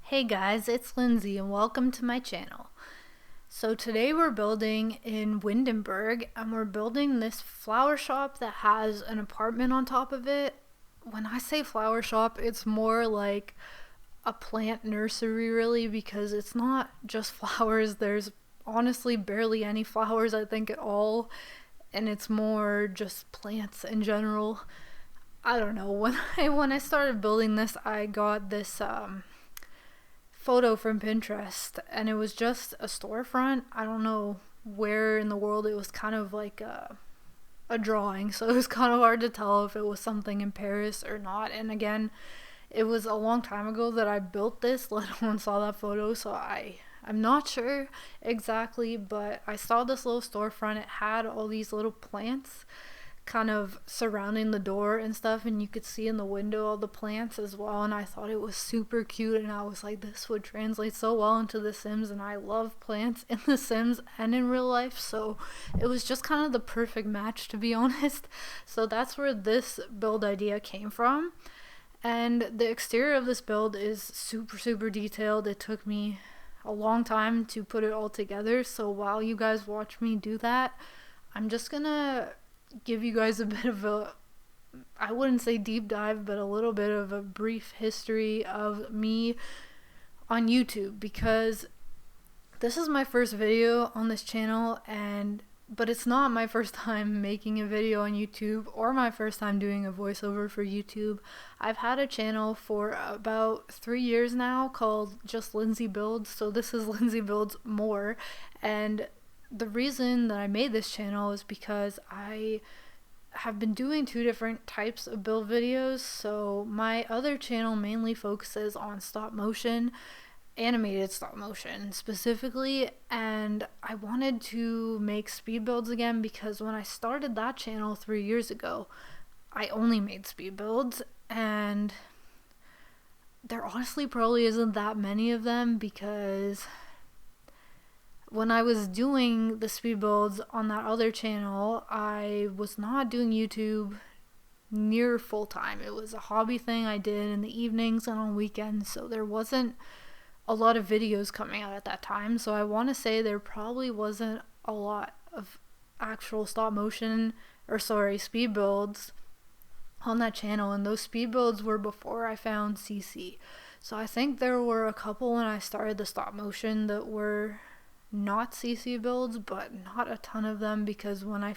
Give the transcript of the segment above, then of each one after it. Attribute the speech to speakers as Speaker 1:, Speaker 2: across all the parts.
Speaker 1: Hey guys, it's Lindsay and welcome to my channel. So today we're building in Windenburg and we're building this flower shop that has an apartment on top of it. When I say flower shop, it's more like a plant nursery really, because it's not just flowers. There's honestly barely any flowers I think at all, and it's more just plants in general. I don't know, when I started building this, I got this photo from Pinterest and it was just a storefront. I don't know where in the world. It was kind of like a drawing, so it was kind of hard to tell if it was something in Paris or not. And again, it was a long time ago that I built this, let alone saw that photo, so I'm not sure exactly, but I saw this little storefront. It had all these little plants kind of surrounding the door and stuff, and you could see in the window all the plants as well, and I thought it was super cute, and I was like, this would translate so well into The Sims, and I love plants in The Sims and in real life, so it was just kind of the perfect match, to be honest. So that's where this build idea came from. And the exterior of this build is super detailed. It took me a long time to put it all together, so while you guys watch me do that, I'm just gonna give you guys a bit of a, I wouldn't say deep dive, but a little bit of a brief history of me on YouTube, because this is my first video on this channel, but it's not my first time making a video on YouTube or my first time doing a voiceover for YouTube. I've had a channel for about 3 years now called just Lindsay Builds, so this is Lindsay Builds more, and the reason that I made this channel is because I have been doing two different types of build videos. So my other channel mainly focuses on stop motion, animated stop motion specifically, and I wanted to make speed builds again because when I started that channel 3 years ago, I only made speed builds, and there honestly probably isn't that many of them, because when I was doing the speed builds on that other channel, I was not doing YouTube near full time. It was a hobby thing I did in the evenings and on weekends, so there wasn't a lot of videos coming out at that time. So I want to say there probably wasn't a lot of actual stop motion, speed builds on that channel, and those speed builds were before I found CC. So I think there were a couple when I started the stop motion that were not CC builds, but not a ton of them, because when I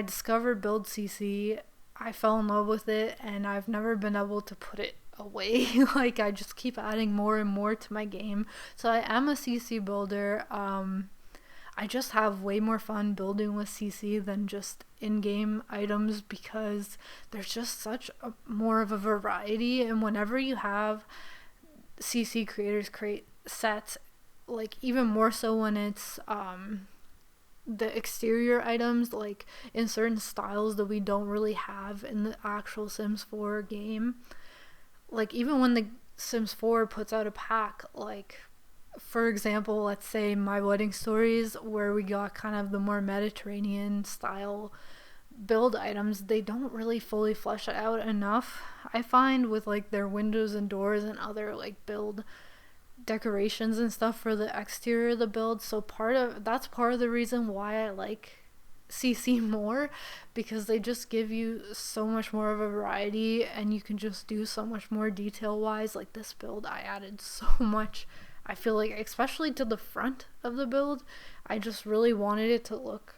Speaker 1: discovered build CC, I fell in love with it and I've never been able to put it away. Like, I just keep adding more and more to my game. So I am a CC builder. I just have way more fun building with CC than just in-game items, because there's just such more of a variety, and whenever you have CC creators create sets, like even more so when it's the exterior items, like in certain styles that we don't really have in the actual Sims 4 game. Like even when the Sims 4 puts out a pack, like for example, let's say My Wedding Stories, where we got kind of the more Mediterranean style build items, they don't really fully flesh it out enough, I find, with like their windows and doors and other like build decorations and stuff for the exterior of the build. So that's part of the reason why I like CC more, because they just give you so much more of a variety and you can just do so much more detail wise. Like this build, I added so much, I feel like, especially to the front of the build. I just really wanted it to look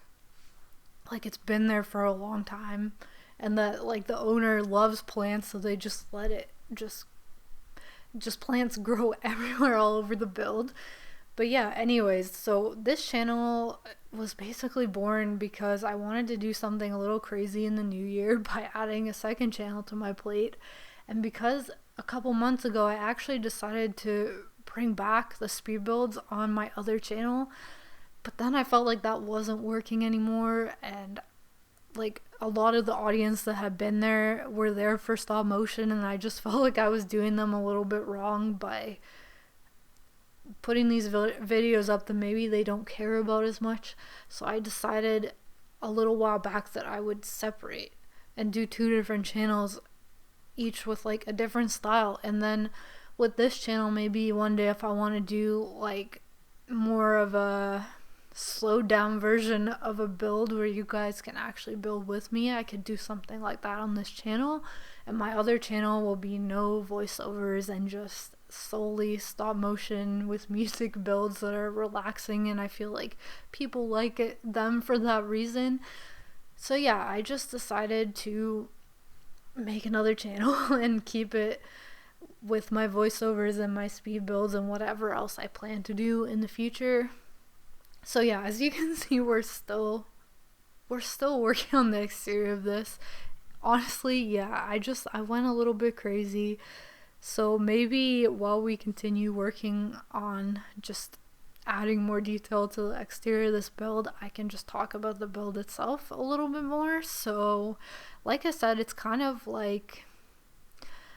Speaker 1: like it's been there for a long time, and that like the owner loves plants, so they just let it just plants grow everywhere all over the build. But yeah, anyways, so this channel was basically born because I wanted to do something a little crazy in the new year by adding a second channel to my plate, and because a couple months ago I actually decided to bring back the speed builds on my other channel, but then I felt like that wasn't working anymore, and like a lot of the audience that had been there were there for stop motion, and I just felt like I was doing them a little bit wrong by putting these videos up that maybe they don't care about as much. So I decided a little while back that I would separate and do two different channels, each with like a different style. And then with this channel, maybe one day if I want to do like more of a slowed down version of a build where you guys can actually build with me, I could do something like that on this channel. And my other channel will be no voiceovers and just solely stop motion with music builds that are relaxing, and I feel like people like them for that reason. So yeah, I just decided to make another channel and keep it with my voiceovers and my speed builds and whatever else I plan to do in the future. So yeah, as you can see, we're still working on the exterior of this. Honestly, yeah, I went a little bit crazy. So maybe while we continue working on just adding more detail to the exterior of this build, I can just talk about the build itself a little bit more. So like I said, it's kind of like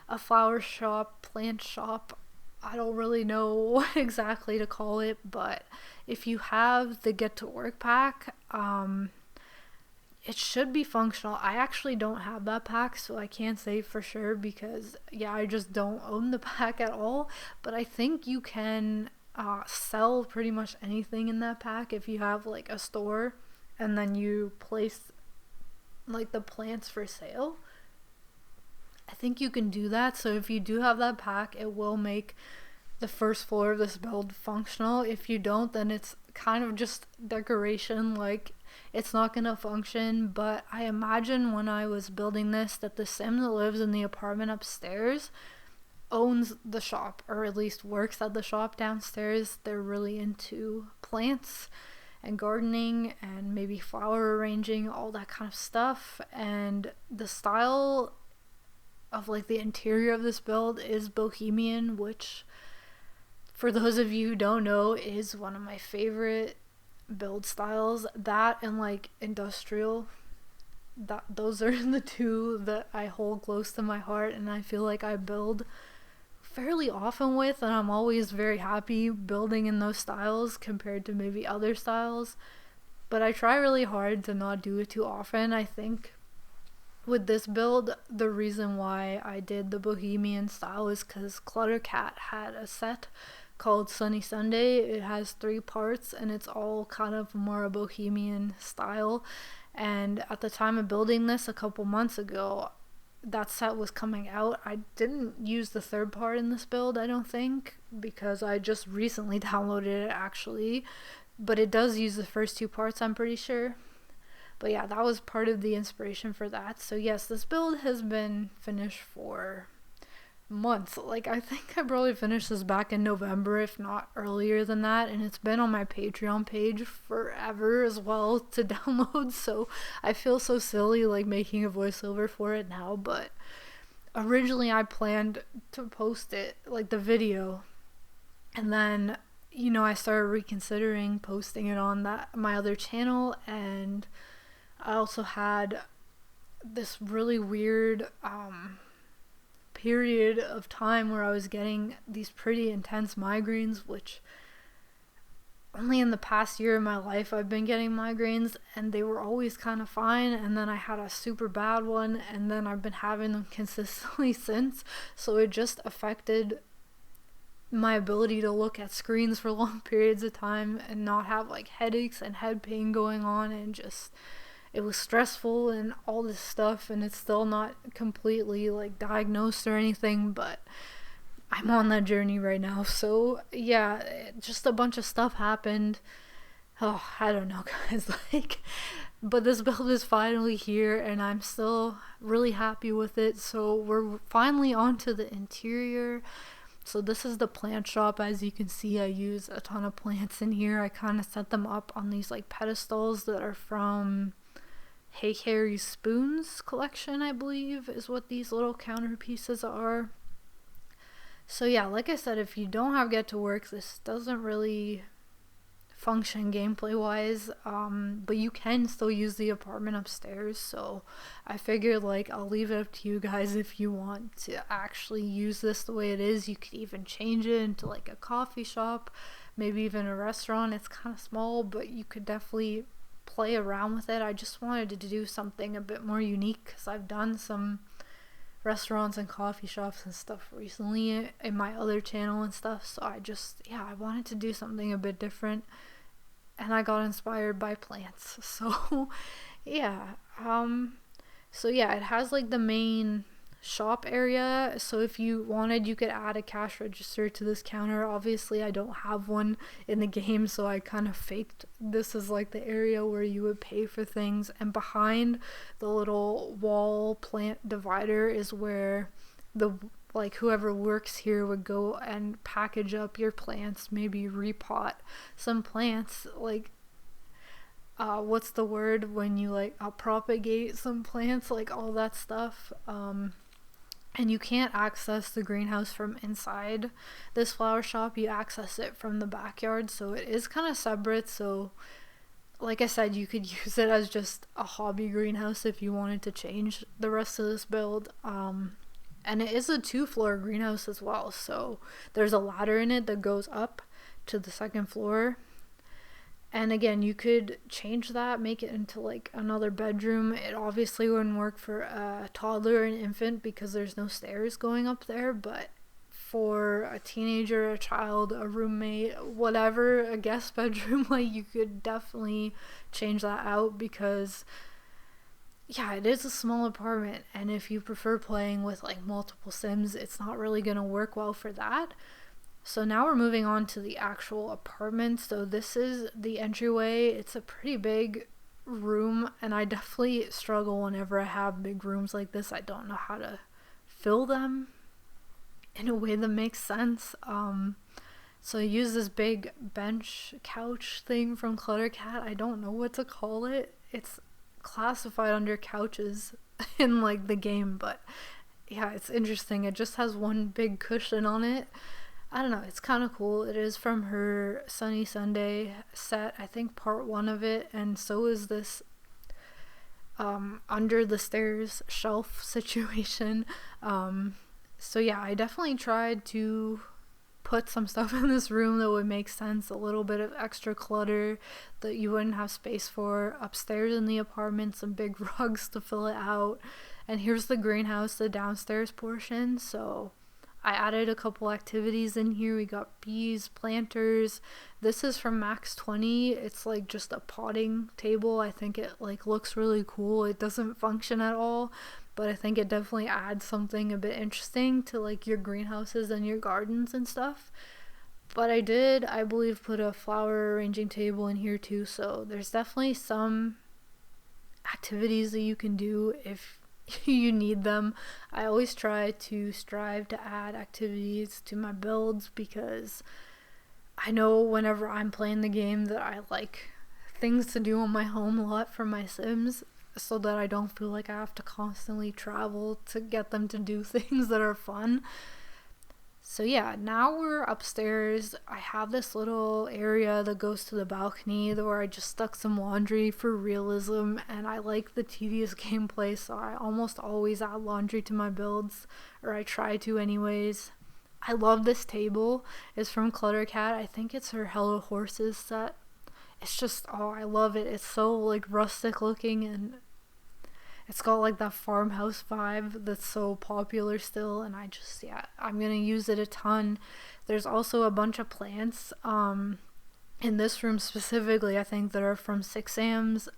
Speaker 1: a flower shop, plant shop. I don't really know what exactly to call it, but if you have the Get to Work pack, it should be functional. I actually don't have that pack, so I can't say for sure because, yeah, I just don't own the pack at all. But I think you can sell pretty much anything in that pack if you have like a store and then you place like the plants for sale. I think you can do that. So if you do have that pack, it will make the first floor of this build functional. If you don't, then it's kind of just decoration, like it's not gonna function. But I imagine when I was building this that the sim that lives in the apartment upstairs owns the shop, or at least works at the shop downstairs. They're really into plants and gardening and maybe flower arranging, all that kind of stuff. And the style of like the interior of this build is bohemian, which for those of you who don't know is one of my favorite build styles. That and like industrial, those are the two that I hold close to my heart, and I feel like I build fairly often with, and I'm always very happy building in those styles compared to maybe other styles. But I try really hard to not do it too often. I think with this build, the reason why I did the bohemian style is because Cluttercat had a set called Sunny Sunday. It has 3 parts and it's all kind of more a bohemian style. And at the time of building this a couple months ago, that set was coming out. I didn't use the 3rd part in this build, I don't think, because I just recently downloaded it actually. But it does use the first 2 parts, I'm pretty sure. But yeah, that was part of the inspiration for that. So yes, this build has been finished for months. Like, I think I probably finished this back in November, if not earlier than that, and it's been on my Patreon page forever as well to download. So I feel so silly like making a voiceover for it now, but originally I planned to post it, like the video, and then, you know, I started reconsidering posting it on my other channel. And I also had this really weird period of time where I was getting these pretty intense migraines, which only in the past year of my life I've been getting migraines, and they were always kind of fine, and then I had a super bad one, and then I've been having them consistently since. So it just affected my ability to look at screens for long periods of time and not have like headaches and head pain going on, and just it was stressful and all this stuff. And it's still not completely like diagnosed or anything, but I'm on that journey right now. So yeah, just a bunch of stuff happened. Oh, I don't know, guys, like, but this build is finally here and I'm still really happy with it. So we're finally on to the interior. So this is the plant shop. As you can see, I use a ton of plants in here. I kind of set them up on these like pedestals that are from Hey Harry's Spoons collection, I believe is what these little counter pieces are. So yeah, like I said, if you don't have Get to Work, this doesn't really function gameplay wise, but you can still use the apartment upstairs. So I figured like I'll leave it up to you guys. If you want to actually use this the way it is, you could even change it into like a coffee shop, maybe even a restaurant. It's kind of small, but you could definitely play around with it. I just wanted to do something a bit more unique because I've done some restaurants and coffee shops and stuff recently in my other channel and stuff, so I wanted to do something a bit different, and I got inspired by plants. So yeah, it has like the main shop area, so if you wanted, you could add a cash register to this counter. Obviously I don't have one in the game, so I kind of faked this as like the area where you would pay for things, and behind the little wall plant divider is where the whoever works here would go and package up your plants, maybe repot some plants, like what's the word when you propagate some plants, like all that stuff. And you can't access the greenhouse from inside this flower shop, you access it from the backyard, so it is kind of separate. So like I said, you could use it as just a hobby greenhouse if you wanted to change the rest of this build. And it is a 2-floor greenhouse as well, so there's a ladder in it that goes up to the 2nd floor. And again, you could change that, make it into like another bedroom. It obviously wouldn't work for a toddler or an infant because there's no stairs going up there, but for a teenager, a child, a roommate, whatever, a guest bedroom, like you could definitely change that out, because yeah, it is a small apartment, and if you prefer playing with like multiple Sims, it's not really gonna work well for that. So now we're moving on to the actual apartment. So this is the entryway. It's a pretty big room, and I definitely struggle whenever I have big rooms like this. I don't know how to fill them in a way that makes sense. So I use this big bench couch thing from Cluttercat. I don't know what to call it. It's classified under couches in like the game, but yeah, it's interesting. It just has one big cushion on it. I don't know, it's kind of cool. It is from her Sunny Sunday set, I think part 1 of it, and so is this under the stairs shelf situation. So yeah, I definitely tried to put some stuff in this room that would make sense, a little bit of extra clutter that you wouldn't have space for. Upstairs in the apartment, some big rugs to fill it out, and here's the greenhouse, the downstairs portion. So I added a couple activities in here. We got bees, planters. This is from Max 20. It's like just a potting table. I think it like looks really cool. It doesn't function at all, but I think it definitely adds something a bit interesting to like your greenhouses and your gardens and stuff. But I did, I believe, put a flower arranging table in here too, so there's definitely some activities that you can do if you need them. I always try to strive to add activities to my builds, because I know whenever I'm playing the game that I like things to do on my home lot for my Sims, so that I don't feel like I have to constantly travel to get them to do things that are fun. So yeah, now we're upstairs. I have this little area that goes to the balcony where I just stuck some laundry for realism, and I like the tedious gameplay, so I almost always add laundry to my builds, or I try to anyways. I love this table. It's from Cluttercat. I think it's her Hello Horses set. It's just, oh, I love it. It's so like rustic looking, and it's got like that farmhouse vibe that's so popular still, and I'm gonna use it a ton. There's also a bunch of plants in this room specifically, I think, that are from 6am's.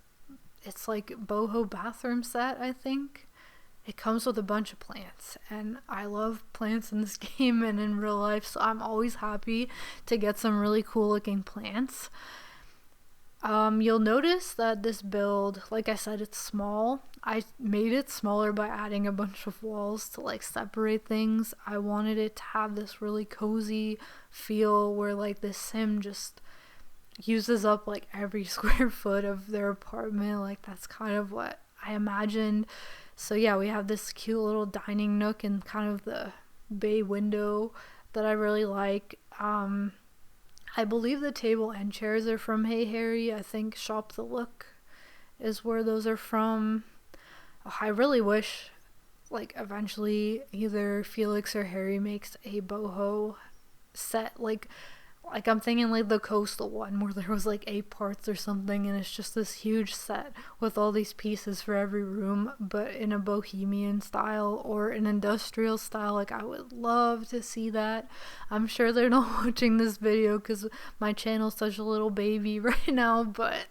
Speaker 1: It's like boho bathroom set, I think. It comes with a bunch of plants, and I love plants in this game and in real life, so I'm always happy to get some really cool looking plants. You'll notice that this build, like I said, it's small. I made it smaller by adding a bunch of walls to like separate things. I wanted it to have this really cozy feel where like this Sim just uses up like every square foot of their apartment. Like that's kind of what I imagined. So yeah, we have this cute little dining nook and kind of the bay window that I really like. I believe the table and chairs are from Hey Harry. I think Shop the Look is where those are from. Oh, I really wish like eventually either Felix or Harry makes a boho set, like Like, I'm thinking like the coastal one where there was like 8 parts or something, and it's just this huge set with all these pieces for every room, but in a bohemian style or an industrial style. Like, I would love to see that. I'm sure they're not watching this video because my channel's such a little baby right now, but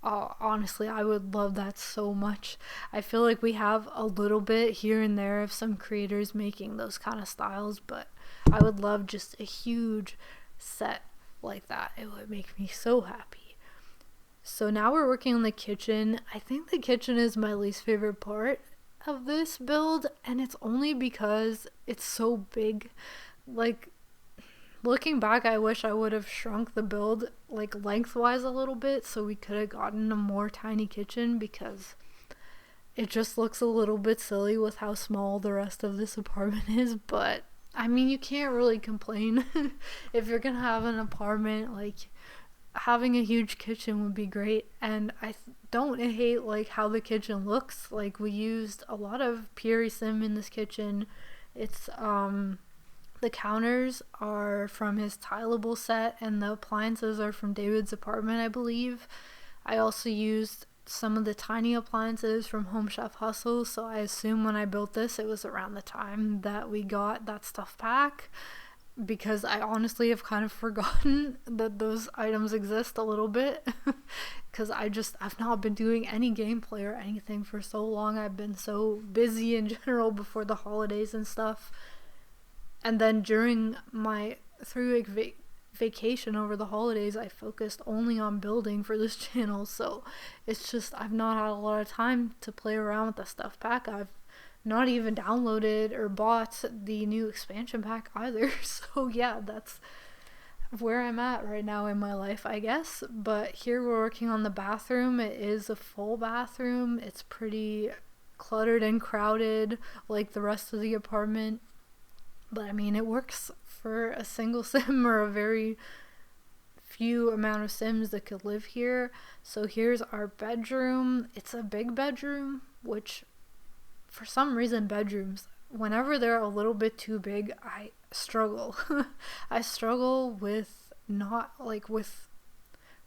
Speaker 1: honestly, I would love that so much. I feel like we have a little bit here and there of some creators making those kind of styles, but I would love just a huge set like that. It would make me so happy. So now we're working on the kitchen. I think the kitchen is my least favorite part of this build, and it's only because it's so big. Like, looking back, I wish I would have shrunk the build like lengthwise a little bit so we could have gotten a more tiny kitchen, because it just looks a little bit silly with how small the rest of this apartment is. But I mean, you can't really complain. If you're gonna have an apartment, like, having a huge kitchen would be great. And I don't hate like how the kitchen looks. Like, we used a lot of Puri Sim in this kitchen. It's the counters are from his tileable set, and the appliances are from David's apartment, I believe. I also used some of the tiny appliances from Home Chef Hustle, so I assume when I built this it was around the time that we got that stuff pack, because I honestly have kind of forgotten that those items exist a little bit because I've not been doing any gameplay or anything for so long. I've been so busy in general before the holidays and stuff, and then during my 3-week vacation over the holidays, I focused only on building for this channel, so it's just I've not had a lot of time to play around with the stuff pack. I've not even downloaded or bought the new expansion pack either. So yeah, that's where I'm at right now in my life, I guess. But here we're working on the bathroom. It is a full bathroom. It's pretty cluttered and crowded like the rest of the apartment, but I mean, it works for a single sim or a very few amount of sims that could live here. So here's our bedroom. It's a big bedroom, which for some reason bedrooms, whenever they're a little bit too big, I struggle. I struggle with with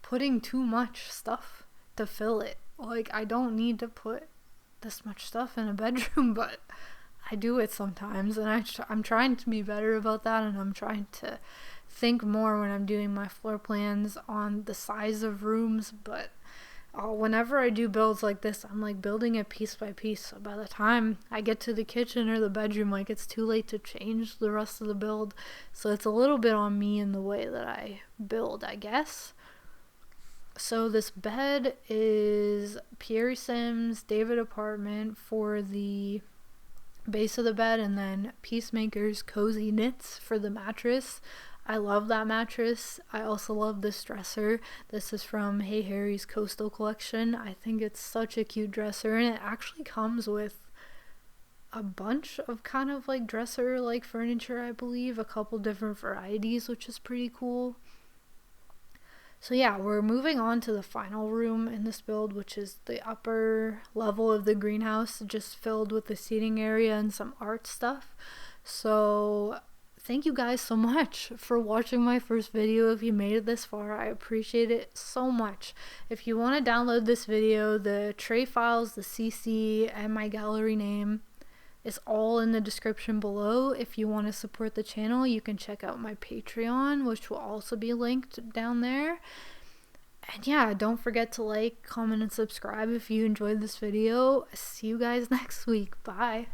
Speaker 1: putting too much stuff to fill it. Like, I don't need to put this much stuff in a bedroom, but I do it sometimes, and I'm trying to be better about that, and I'm trying to think more when I'm doing my floor plans on the size of rooms. But whenever I do builds like this, I'm like building it piece by piece, so by the time I get to the kitchen or the bedroom, like, it's too late to change the rest of the build. So it's a little bit on me in the way that I build, I guess. So this bed is Pierre Sim's David apartment for the base of the bed, and then Peacemaker's Cozy Knits for the mattress. I love that mattress. I also love this dresser. This is from Hey Harry's Coastal Collection. I think it's such a cute dresser, and it actually comes with a bunch of kind of like dresser like furniture, I believe, a couple different varieties, which is pretty cool. So yeah, we're moving on to the final room in this build, which is the upper level of the greenhouse, just filled with the seating area and some art stuff. So thank you guys so much for watching my first video. If you made it this far, I appreciate it so much. If you want to download this video, the tray files, the CC, and my gallery name is all in the description below. If you want to support the channel, you can check out my Patreon, which will also be linked down there. And yeah, don't forget to like, comment, and subscribe if you enjoyed this video. See you guys next week. Bye.